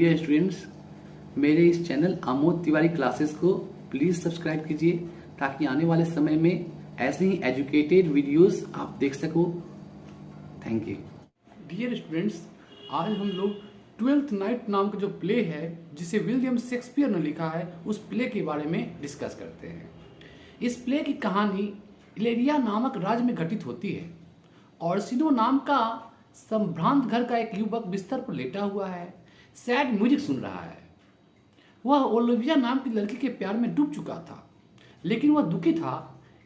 Dear students, मेरे इस channel Amod Tiwari classes को प्लीज़ सब्सक्राइब कीजिए ताकि आने वाले समय में ऐसे ही एजुकेटेड वीडियोस आप देख सको। Thank you. डियर स्टूडेंट्स, आज हम लोग ट्वेल्थ नाइट नाम का जो प्ले है जिसे विलियम शेक्सपियर ने लिखा है उस प्ले के बारे में डिस्कस करते हैं। इस प्ले की कहानी इलेरिया नामक राज्य में घटित होती है। ऑर्सिनो नाम का संभ्रांत घर का एक युवक बिस्तर पर लेटा हुआ है, सैड म्यूजिक सुन रहा है। वह ओलिविया नाम की लड़की के प्यार में डूब चुका था, लेकिन वह दुखी था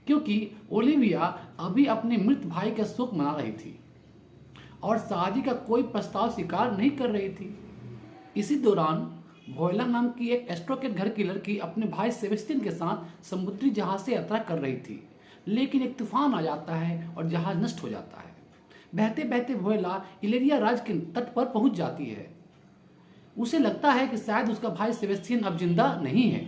क्योंकि ओलिविया अभी अपने मृत भाई का शोक मना रही थी और शादी का कोई प्रस्ताव स्वीकार नहीं कर रही थी। इसी दौरान वोयला नाम की एक एस्ट्रोकेट घर की लड़की अपने भाई सेबेस्टियन के साथ समुद्री जहाज से यात्रा कर रही थी, लेकिन एक तूफान आ जाता है और जहाज नष्ट हो जाता है। बहते बहते वोयला इलेरिया राज्य के तट पर पहुंच जाती है। उसे लगता है कि शायद उसका भाई सेबेस्टियन अब जिंदा नहीं है।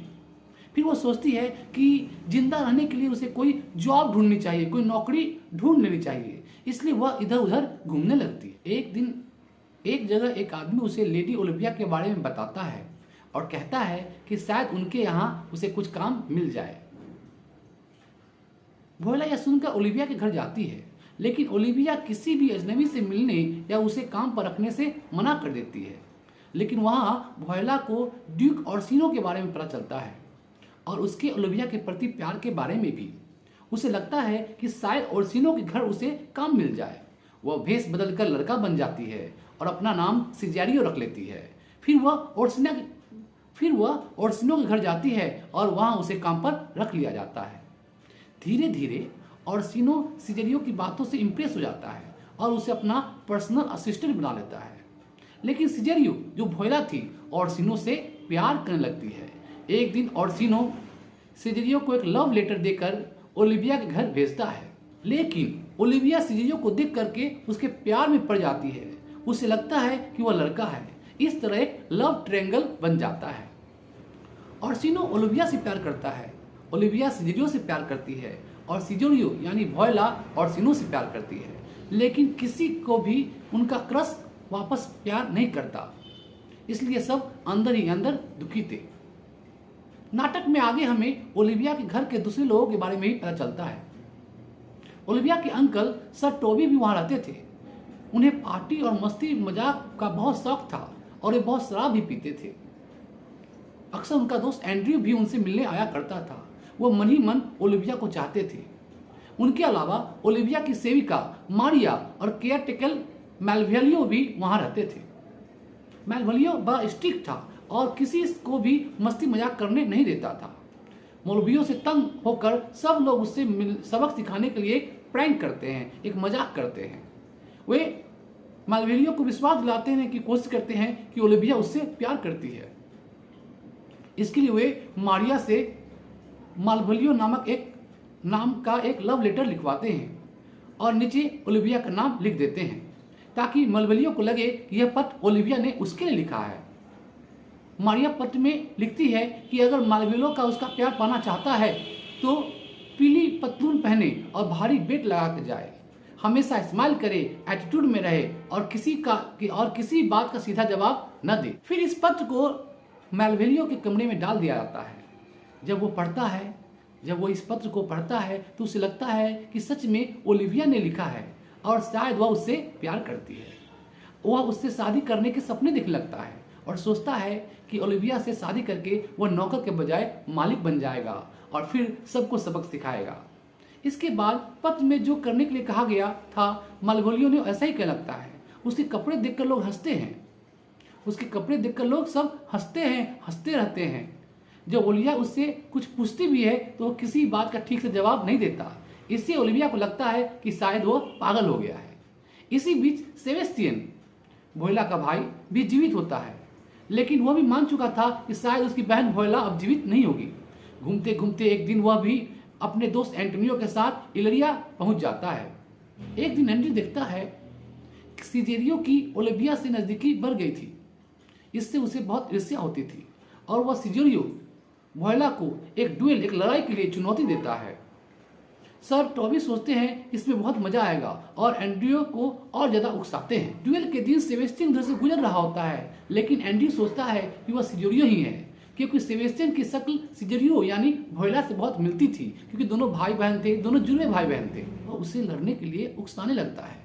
फिर वो सोचती है कि जिंदा रहने के लिए उसे कोई जॉब ढूंढनी चाहिए, कोई नौकरी ढूंढ लेनी चाहिए। इसलिए वह इधर उधर घूमने लगती है। एक दिन एक जगह एक आदमी उसे लेडी ओलिविया के बारे में बताता है और कहता है कि शायद उनके यहाँ उसे कुछ काम मिल जाए। वोयला यह सुनकर ओलिविया के घर जाती है, लेकिन ओलिविया किसी भी अजनबी से मिलने या उसे काम पर रखने से मना कर देती है। लेकिन वहां वोयला को ड्यूक ऑर्सिनो के बारे में पता चलता है और उसके ओलिविया के प्रति प्यार के बारे में भी। उसे लगता है कि शायद ऑर्सिनो के घर उसे काम मिल जाए। वह भेष बदलकर लड़का बन जाती है और अपना नाम सिजेरियो रख लेती है। फिर वह ऑर्सिनो के घर जाती है और वहां उसे काम पर रख लिया जाता है। धीरे धीरे ऑर्सिनो सिजेरियो की बातों से इंप्रेस हो जाता है और उसे अपना पर्सनल असिस्टेंट बना लेता है। लेकिन सिजेरियो जो वोयला थी ऑर्सिनो से प्यार करने लगती है। एक दिन ऑर्सिनो सिजेरियो को एक लव लेटर देकर ओलिविया के घर भेजता है, लेकिन ओलिविया सिजेरियो को देख करके उसके प्यार में पड़ जाती है। उसे लगता है कि वह लड़का है। इस तरह एक लव ट्रायंगल बन जाता है। ऑर्सिनो ओलिविया से प्यार करता है, ओलिविया सिजेरियो से प्यार करती है और सिजेरियो यानी वोयला ऑर्सिनो से प्यार करती है, लेकिन किसी को भी उनका क्रश वापस प्यार नहीं करता। इसलिए सब अंदर ही अंदर दुखी थे। नाटक में आगे हमें ओलिविया के घर के दूसरे लोगों के बारे में भी पता चलता है। ओलिविया के अंकल सर टोबी भी वहां रहते थे। उन्हें पार्टी और मस्ती मजाक का बहुत शौक था और वे बहुत शराब भी पीते थे। अक्सर उनका दोस्त एंड्रयू भी उनसे मिलने आया करता था। वो मन ही मन ओलिविया को चाहते थे। उनके अलावा ओलिविया की सेविका मारिया और केयरटेकर मैलवेलियो भी वहां रहते थे। मैलवेलियो बड़ा स्ट्रिक्ट था और किसी को भी मस्ती मजाक करने नहीं देता था। मौलवियों से तंग होकर सब लोग उससे सबक सिखाने के लिए प्रैंक करते हैं, एक मजाक करते हैं। वे मैलवेलियो को विश्वास दिलाते हैं कि कोशिश करते हैं कि ओलिविया उससे प्यार करती है। इसके लिए वे मारिया से मालवेलियो नाम का एक लव लेटर लिखवाते हैं और नीचे ओलिविया का नाम लिख देते हैं ताकि मालवेलियो को लगे कि यह पत्र ओलिविया ने उसके लिए लिखा है। मारिया पत्र में लिखती है कि अगर मालवेलियो का उसका प्यार पाना चाहता है तो पीली पतलून पहने और भारी बेट लगा कर जाए, हमेशा स्माइल करे, एटीट्यूड में रहे और किसी बात का सीधा जवाब न दे। फिर इस पत्र को मालवेलियो के कमरे में डाल दिया जाता है। जब वो इस पत्र को पढ़ता है तो उसे लगता है कि सच में ओलिविया ने लिखा है और शायद वह उससे प्यार करती है। वह उससे शादी करने के सपने देखने लगता है और सोचता है कि ओलिविया से शादी करके वह नौकर के बजाय मालिक बन जाएगा और फिर सबको सबक सिखाएगा। इसके बाद पत्र में जो करने के लिए कहा गया था मालवेलियो ने ऐसा ही कहने लगता है। उसके कपड़े देखकर लोग हंसते हैं। सब हंसते रहते हैं। जब ओलिविया उससे कुछ पूछती भी है तो वो किसी बात का ठीक से जवाब नहीं देता। इससे ओलिविया को लगता है कि शायद वो पागल हो गया है। इसी बीच सेबेस्टियन वोयला का भाई भी जीवित होता है, लेकिन वह भी मान चुका था कि शायद उसकी बहन वोयला अब जीवित नहीं होगी। घूमते घूमते एक दिन वह भी अपने दोस्त एंटोनियो के साथ इलेरिया पहुंच जाता है। एक दिन एंड्रयू देखता है कि सिजेरियो की ओलिविया से नजदीकी बढ़ गई थी। इससे उसे बहुत ईर्ष्या होती थी और वह सिजेरियो वोयला को एक लड़ाई के लिए चुनौती देता है। सर टॉबी सोचते हैं इसमें बहुत मजा आएगा और एंड्रयू को और ज्यादा उकसाते हैं। ड्यूएल के दिन सेबेस्टियन उधर से गुजर रहा होता है, लेकिन एंड्रयू सोचता है कि वह सिजेरियो ही है, क्योंकि सेबेस्टियन की शक्ल सिजेरियो यानी वोयला से बहुत मिलती थी, क्योंकि दोनों भाई बहन थे, दोनों जुड़वे भाई बहन थे। वह उसे लड़ने के लिए उकसाने लगता है।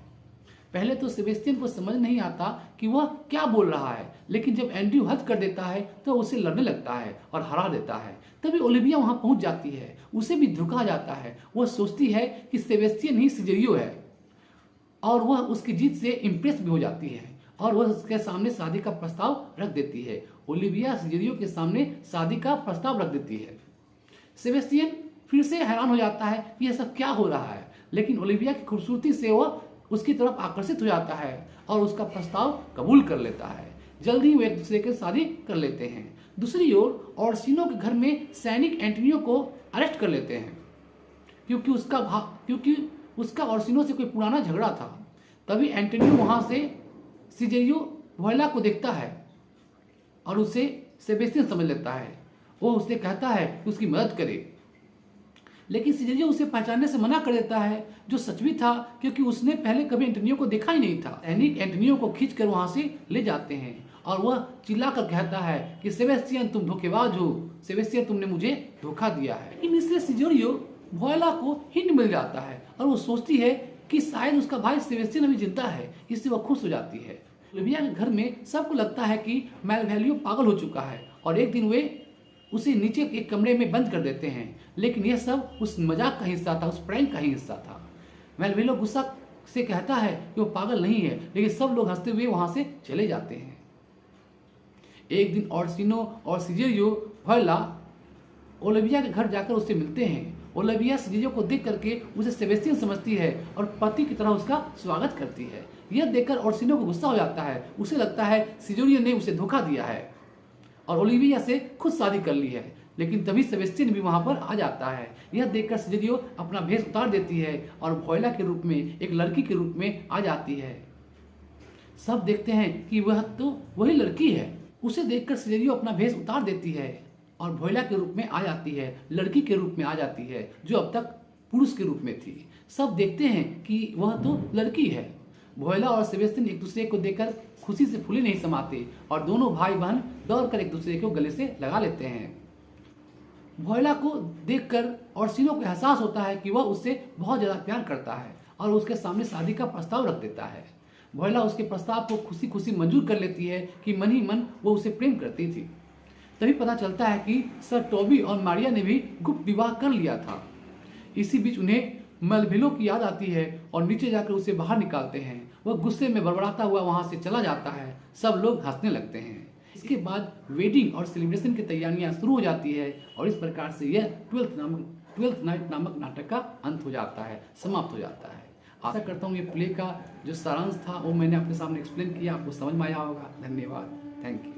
पहले तो सेबेस्टियन को समझ नहीं आता कि वह क्या बोल रहा है, लेकिन जब एंड्रयू हद कर देता है तो उसे लड़ने लगता है और हरा देता है। तभी ओलिविया वहां पहुंच जाती है, उसे भी धोखा जाता है। वह सोचती है कि सेबेस्टियन ही सिजेरियो है और वह उसकी जीत से इम्प्रेस भी हो जाती है और वह उसके सामने शादी का प्रस्ताव रख देती है। ओलिविया सिजेरियो के सामने शादी का प्रस्ताव रख देती है। सेबेस्टियन फिर से हैरान हो जाता है कि यह सब क्या हो रहा है, लेकिन ओलिविया की खूबसूरती से वह उसकी तरफ आकर्षित हो जाता है और उसका प्रस्ताव कबूल कर लेता है। जल्दी वे एक दूसरे के शादी कर लेते हैं। दूसरी ओर ऑर्सिनो के घर में सैनिक एंटोनियो को अरेस्ट कर लेते हैं, क्योंकि उसका ऑर्सिनो से कोई पुराना झगड़ा था। तभी एंटोनियो वहां से सिजेरियो वोयला को देखता है और उसे सेबेस्टियन समझ लेता है। वो उससे कहता है कि उसकी मदद करे, लेकिन सिजेरियो उसे पहचानने से मना कर देता है, जो सच भी था, क्योंकि उसने पहले कभी एंटोनियो को देखा ही नहीं था। सैनिक एंटोनियो को खींचकर वहां से ले जाते हैं और वह चिल्लाकर कहता है कि सेबेस्टियन तुम धोखेबाज हो, सेबेस्टियन तुमने मुझे धोखा दिया है। लेकिन इससे सिजेरियो वोयला को हिंट मिल जाता है और वो सोचती है कि शायद उसका भाई सेबेस्टियन अभी जिंदा है, इससे वह खुश हो जाती है। ओलिविया के घर में सबको लगता है कि मेलवेलियो पागल हो चुका है और एक दिन वे उसे नीचे एक कमरे में बंद कर देते हैं, लेकिन यह सब उस मजाक का हिस्सा था, उस प्रैंक का ही हिस्सा था। मेलवेलियो गुस्सा से कहता है कि वो पागल नहीं है, लेकिन सब लोग हंसते हुए वहां से चले जाते हैं। एक दिन ऑर्सिनो और सिजेरियो वोयला ओलिविया के घर जाकर उससे मिलते हैं। ओलिविया सिजेरियो को देख करके उसे सेबेस्टियन समझती है और पति की तरह उसका स्वागत करती है। यह देखकर ऑर्सिनो को गुस्सा हो जाता है। उसे लगता है सिजेरियो ने उसे धोखा दिया है और ओलिविया से खुद शादी कर ली है, लेकिन तभी सेबेस्टियन भी वहां पर आ जाता है। यह देखकर सिजेरियो अपना भेष उतार देती है और वोयला के रूप में एक लड़की के रूप में आ जाती है। सब देखते हैं कि वह तो वही लड़की है। उसे देखकर सिजेरियो अपना भेष उतार देती है और वोयला के रूप में आ जाती है, लड़की के रूप में आ जाती है, जो अब तक पुरुष के रूप में थी। सब देखते हैं कि वह तो लड़की है। वोयला और सेबेस्टियन एक दूसरे को देखकर खुशी से फूले नहीं समाते और दोनों भाई बहन दौड़कर एक दूसरे को गले से लगा लेते हैं। वोयला को देखकर ऑर्सिनो को एहसास होता है कि वह उससे बहुत ज्यादा प्यार करता है और उसके सामने शादी का प्रस्ताव रख देता है। वोयला उसके प्रस्ताव को खुशी खुशी मंजूर कर लेती है कि मन ही मन वो उसे प्रेम करती थी। तभी पता चलता है कि सर टॉबी और मारिया ने भी गुप्त विवाह कर लिया था। इसी बीच उन्हें मेलविलो की याद आती है और नीचे जाकर उसे बाहर निकालते हैं। वह गुस्से में बड़बड़ाता हुआ वहां से चला जाता है। सब लोग हंसने लगते हैं। इसके बाद वेडिंग और सेलिब्रेशन की तैयारियां शुरू हो जाती है और इस प्रकार से यह ट्वेल्थ नाइट नामक नाटक का अंत हो जाता है, समाप्त हो जाता है। आशा करता हूँ ये प्ले का जो सारांश था वो मैंने आपके सामने एक्सप्लेन किया, आपको समझ में आया होगा। धन्यवाद, थैंक यू।